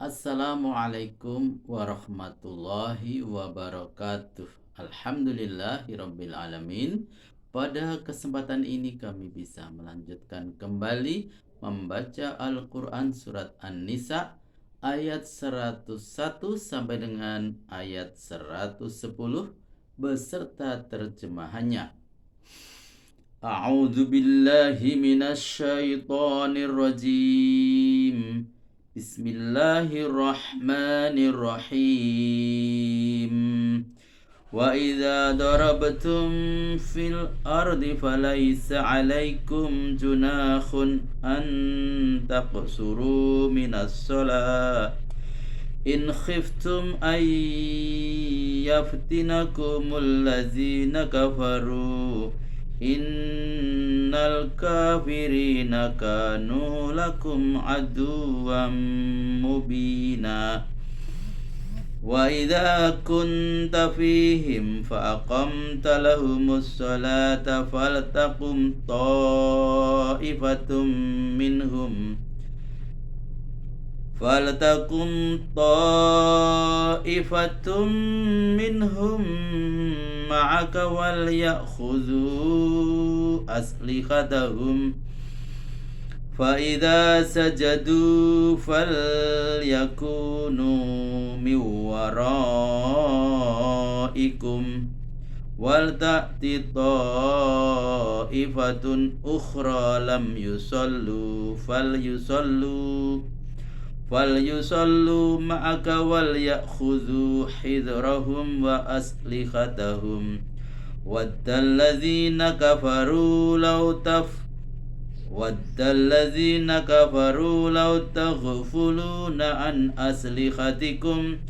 Assalamualaikum warahmatullahi wabarakatuh. Alhamdulillahirabbil alamin. Pada kesempatan ini kami bisa melanjutkan kembali membaca Al-Qur'an surat An-Nisa ayat 101 sampai dengan ayat 110 beserta terjemahannya. A'udzu billahi minasyaitonir rajim. Bismillahirrahmanirrahim. Wa idza darabtum fil ardi falaysa 'alaikum junahun an taqsuru minas shalah in khiftum ay yaftinakumul ladzina kafaru innal kafirina kanu lakum aduwwan mubina. Wa idza kunta fihim fa aqamta lahumus salata faltaqum ta'ifatum minhum ma'aka wal ya'khudhu aslihatahum fa idza sajadu falyakunu min waraikum wal ta'ti ta'ifatun ukhra lam yusallu falyusallu ma'aka wal ya'khudhu hidrahum wa aslihatahum waddallazina kafaru law taghfuluna an aslihatikum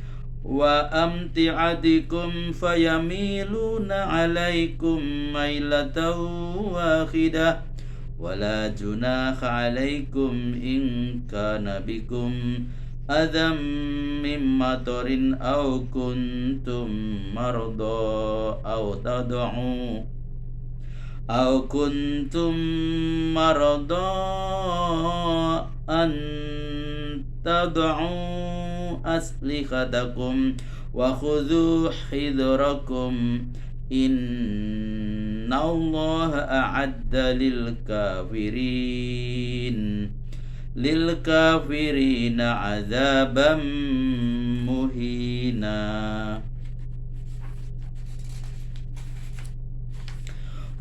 wa amti'atikum fayamiluna 'alaikum mailatan wahidah wala junaha 'alaikum in kana bikum adam min matarin aw kuntum marda an tad'u aslihatakum wa khudhu hidrakum innallaha a'adda lil kafirina azaban muhina.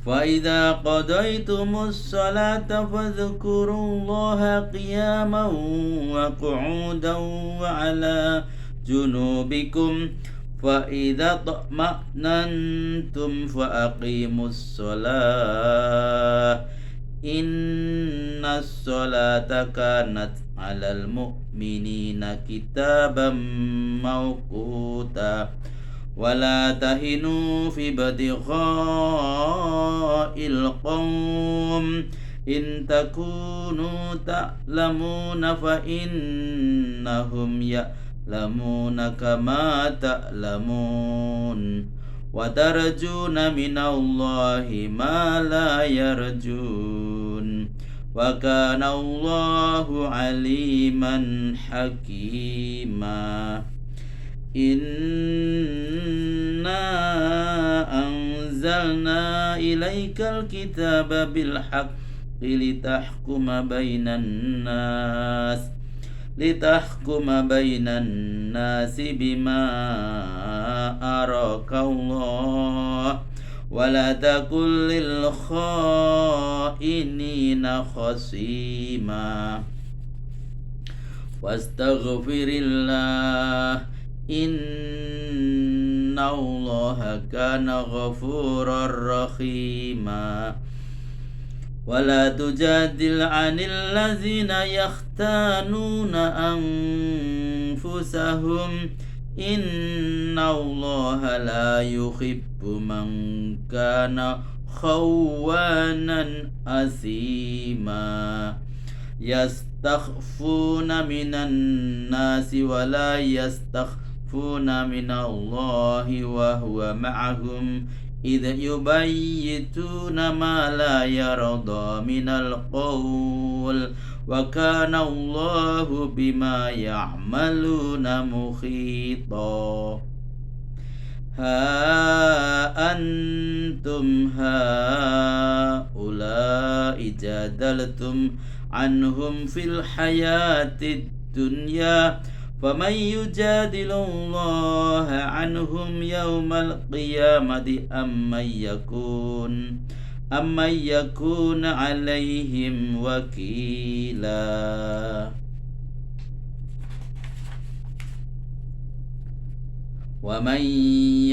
فَإِذَا قَضَيْتُمُ الصَّلَاةَ فَاذْكُرُوا اللَّهَ قِيَامًا وَقُعُودًا وَعَلَى جُنُوبِكُمْ فَإِذَا اطْمَأْنَنْتُمْ فَأَقِيمُوا الصَّلَاةَ إِنَّ الصَّلَاةَ كَانَتْ عَلَى الْمُؤْمِنِينَ كِتَابًا مَوْقُوتًا ولا تهنوا في ابتغاء القوم إن تكونوا تعلمون فإنهم يعلمون كما تعلمون وترجون من الله ما لا يرجون وكان الله عليما حكيما. Inna anzalna ilaikal kitaba bil haqqi litahkuma bainan nasi bima arakallah wa la takul lil khainina khasima wastaghfirillah innallaha kana ghafurar rahima. Wala tujadil 'anil ladzina yakhtanuna anfusahum innallaha la yuhibbu man kana khawanan asima. Yastakhfuna minan nasi wa la yastakhfuna minallahi wa huwa ma'ahum إذ يبيتون ما لا يرضى من القول وكان الله بما يعملون محيطا ها أنتم هؤلاء جادلتم عنهم في الحياة الدنيا فمن يجادل الله عنهم يوم القيامة أمن يكون عليهم وكيلا. ومن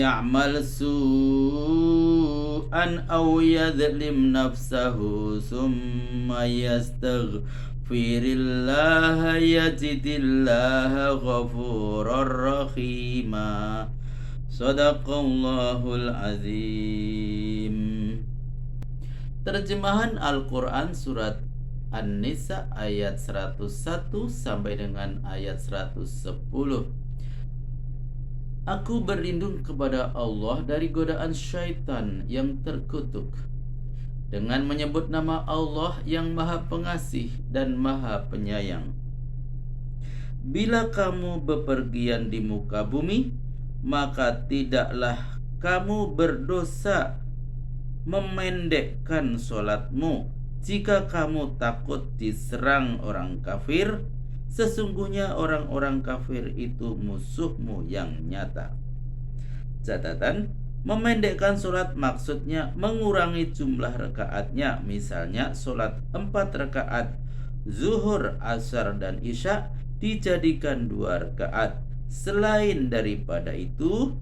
يعمل سوءا أو يظلم نفسه ثم يستغفر الله يجد الله غفورا رحيما. Sadaqallahul azim. Terjemahan Al-Quran Surat An-Nisa ayat 101 sampai dengan ayat 110. Aku berlindung kepada Allah dari godaan syaitan yang terkutuk dengan menyebut nama Allah yang Maha Pengasih dan Maha Penyayang. Bila kamu bepergian di muka bumi, maka tidaklah kamu berdosa memendekkan sholatmu jika kamu takut diserang orang kafir. Sesungguhnya orang-orang kafir itu musuhmu yang nyata. Catatan, memendekkan sholat maksudnya mengurangi jumlah rakaatnya. Misalnya sholat 4 rakaat zuhur, asar, dan isya dijadikan 2 rakaat. Selain daripada itu,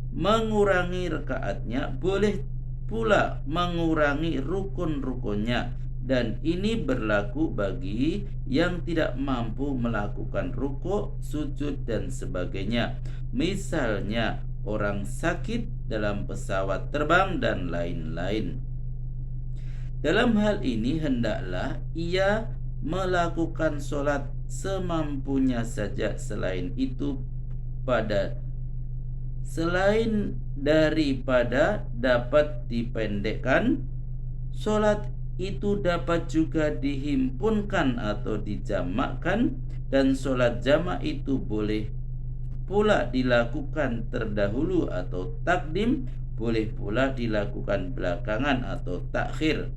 mengurangi rakaatnya, boleh pula mengurangi rukun-rukunnya. Dan ini berlaku bagi yang tidak mampu melakukan rukuk, sujud, dan sebagainya. Misalnya orang sakit dalam pesawat terbang dan lain-lain. Dalam hal ini hendaklah ia melakukan sholat semampunya saja. Selain daripada dapat dipendekkan, sholat itu dapat juga dihimpunkan atau dijamakkan, dan sholat jamak itu boleh pula dilakukan terdahulu atau takdim, boleh pula dilakukan belakangan atau takhir.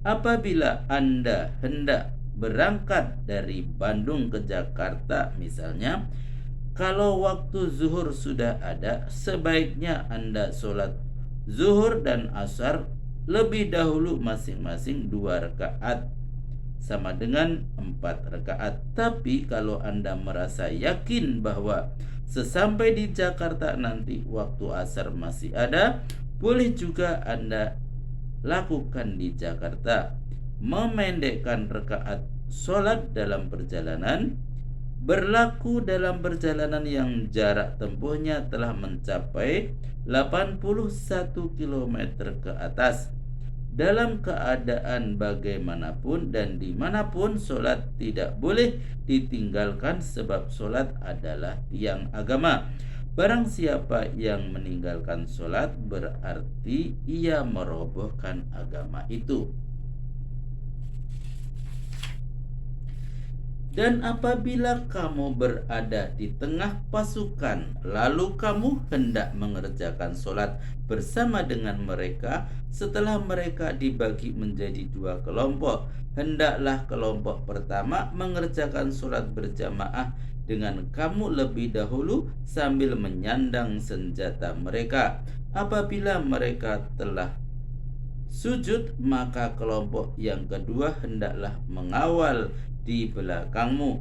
Apabila Anda hendak berangkat dari Bandung ke Jakarta misalnya, kalau waktu zuhur sudah ada, sebaiknya Anda sholat zuhur dan asar lebih dahulu masing-masing 2 rakaat, sama dengan 4 rakaat. Tapi kalau Anda merasa yakin bahwa sesampai di Jakarta nanti waktu asar masih ada, boleh juga Anda lakukan di Jakarta. Memendekkan rakaat sholat dalam perjalanan berlaku dalam perjalanan yang jarak tempuhnya telah mencapai 81 km ke atas. Dalam keadaan bagaimanapun dan dimanapun, sholat tidak boleh ditinggalkan sebab sholat adalah tiang agama. Barang siapa yang meninggalkan sholat berarti ia merobohkan agama itu. Dan apabila kamu berada di tengah pasukan, lalu kamu hendak mengerjakan sholat bersama dengan mereka, setelah mereka dibagi menjadi 2 kelompok, hendaklah kelompok pertama mengerjakan sholat berjamaah dengan kamu lebih dahulu sambil menyandang senjata mereka. Apabila mereka telah sujud, maka kelompok yang kedua hendaklah mengawal di belakangmu.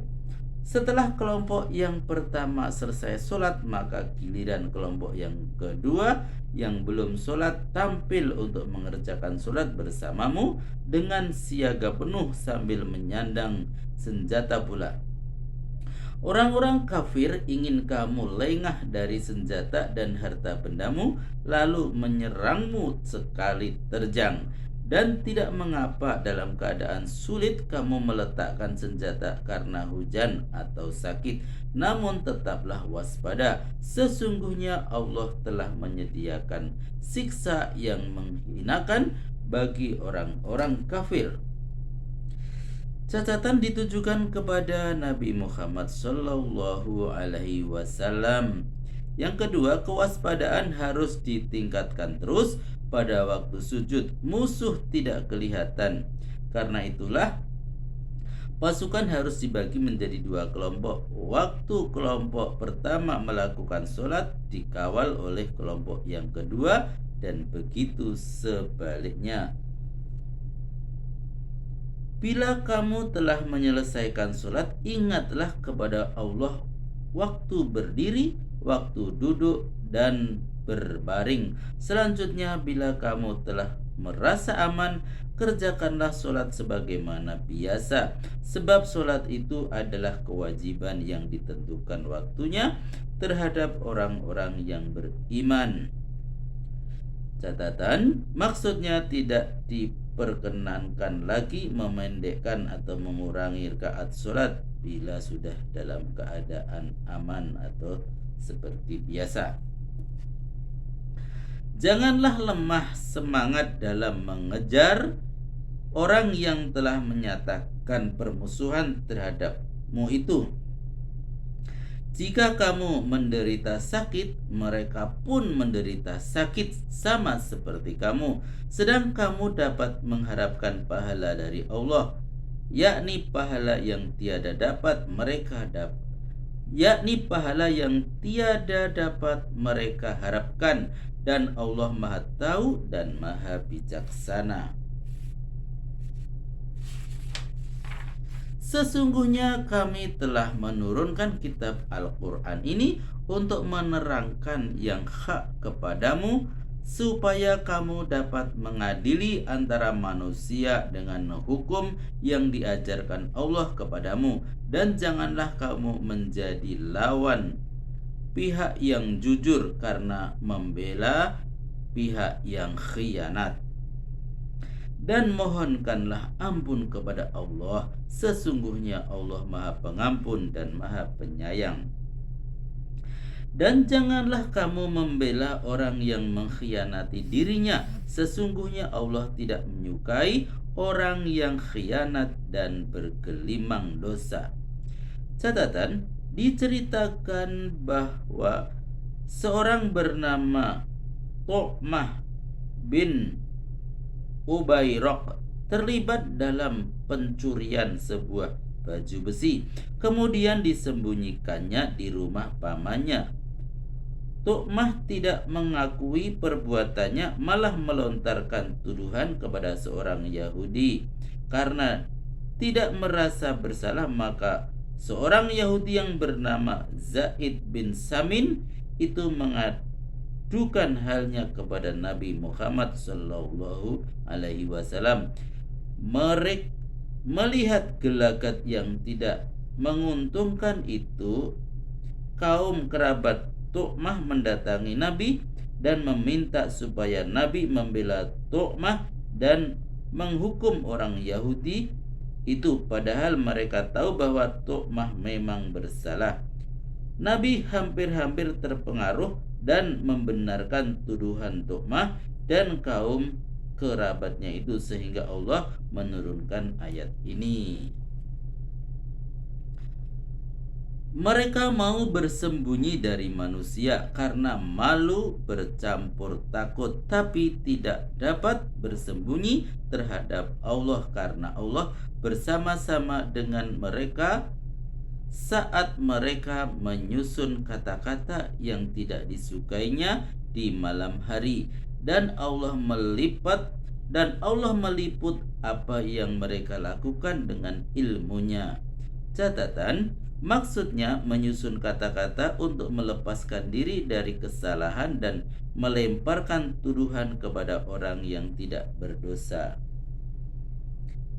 Setelah kelompok yang pertama selesai sholat, maka giliran kelompok yang kedua yang belum sholat tampil untuk mengerjakan sholat bersamamu dengan siaga penuh sambil menyandang senjata pula. Orang-orang kafir ingin kamu lengah dari senjata dan harta bendamu, lalu menyerangmu sekali terjang. Dan tidak mengapa dalam keadaan sulit kamu meletakkan senjata karena hujan atau sakit, namun tetaplah waspada. Sesungguhnya Allah telah menyediakan siksa yang menghinakan bagi orang-orang kafir. Catatan ditujukan kepada Nabi Muhammad Sallallahu Alaihi Wasallam. Yang kedua, kewaspadaan harus ditingkatkan terus pada waktu sujud. Musuh tidak kelihatan. Karena itulah pasukan harus dibagi menjadi dua kelompok. Waktu kelompok pertama melakukan sholat dikawal oleh kelompok yang kedua, dan begitu sebaliknya. Bila kamu telah menyelesaikan sholat, ingatlah kepada Allah waktu berdiri, waktu duduk, dan berbaring. Selanjutnya, bila kamu telah merasa aman, kerjakanlah sholat sebagaimana biasa, sebab sholat itu adalah kewajiban yang ditentukan waktunya terhadap orang-orang yang beriman. Catatan, maksudnya tidak diperkenankan lagi memendekkan atau mengurangi rakaat sholat bila sudah dalam keadaan aman atau seperti biasa. Janganlah lemah semangat dalam mengejar orang yang telah menyatakan permusuhan terhadapmu itu. Jika kamu menderita sakit, mereka pun menderita sakit sama seperti kamu, sedang kamu dapat mengharapkan pahala dari Allah, yakni pahala yang tiada dapat mereka harapkan, dan Allah Maha Tahu dan Maha Bijaksana. Sesungguhnya kami telah menurunkan kitab Al-Quran ini untuk menerangkan yang hak kepadamu, supaya kamu dapat mengadili antara manusia dengan hukum yang diajarkan Allah kepadamu. Dan janganlah kamu menjadi lawan pihak yang jujur karena membela pihak yang khianat. Dan mohonkanlah ampun kepada Allah, sesungguhnya Allah Maha Pengampun dan Maha Penyayang. Dan janganlah kamu membela orang yang mengkhianati dirinya, sesungguhnya Allah tidak menyukai orang yang khianat dan bergelimang dosa. Catatan, diceritakan bahwa seorang bernama Tu'mah bin Ubairok terlibat dalam pencurian sebuah baju besi, kemudian disembunyikannya di rumah pamannya. Tu'mah tidak mengakui perbuatannya, malah melontarkan tuduhan kepada seorang Yahudi. Karena tidak merasa bersalah, maka seorang Yahudi yang bernama Zaid bin Samin itu mengadukan halnya kepada Nabi Muhammad Sallallahu Alaihi Wasallam. Mereka melihat gelagat yang tidak menguntungkan itu, kaum kerabat Tu'mah mendatangi Nabi dan meminta supaya Nabi membela Tu'mah dan menghukum orang Yahudi itu, padahal mereka tahu bahwa Tu'mah memang bersalah. Nabi hampir-hampir terpengaruh dan membenarkan tuduhan Tu'mah dan kaum kerabatnya itu, sehingga Allah menurunkan ayat ini. Mereka mau bersembunyi dari manusia karena malu bercampur takut, tapi tidak dapat bersembunyi terhadap Allah karena Allah bersama-sama dengan mereka saat mereka menyusun kata-kata yang tidak disukainya di malam hari, dan Allah meliput apa yang mereka lakukan dengan ilmunya. Catatan, maksudnya menyusun kata-kata untuk melepaskan diri dari kesalahan dan melemparkan tuduhan kepada orang yang tidak berdosa.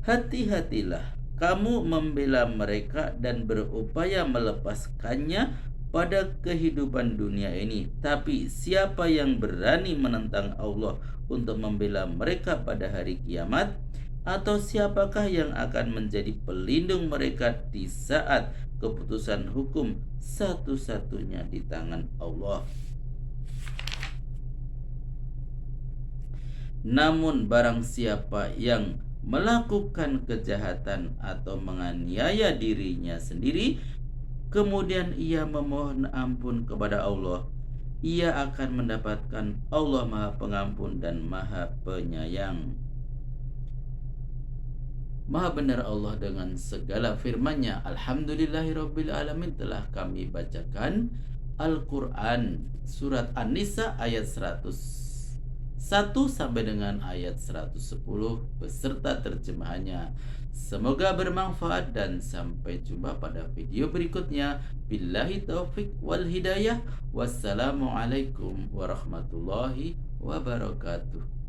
Hati-hatilah kamu membela mereka dan berupaya melepaskannya pada kehidupan dunia ini. Tapi siapa yang berani menentang Allah untuk membela mereka pada hari kiamat? Atau siapakah yang akan menjadi pelindung mereka di saat keputusan hukum satu-satunya di tangan Allah? Namun barang siapa yang melakukan kejahatan atau menganiaya dirinya sendiri, kemudian ia memohon ampun kepada Allah, ia akan mendapatkan Allah Maha Pengampun dan Maha Penyayang. Maha benar Allah dengan segala firman-Nya. Alhamdulillahirabbil alamin. Telah kami bacakan Al-Qur'an surat An-Nisa ayat 101 sampai dengan ayat 110 beserta terjemahannya. Semoga bermanfaat dan sampai jumpa pada video berikutnya. Billahi taufik wal hidayah. Wassalamualaikum warahmatullahi wabarakatuh.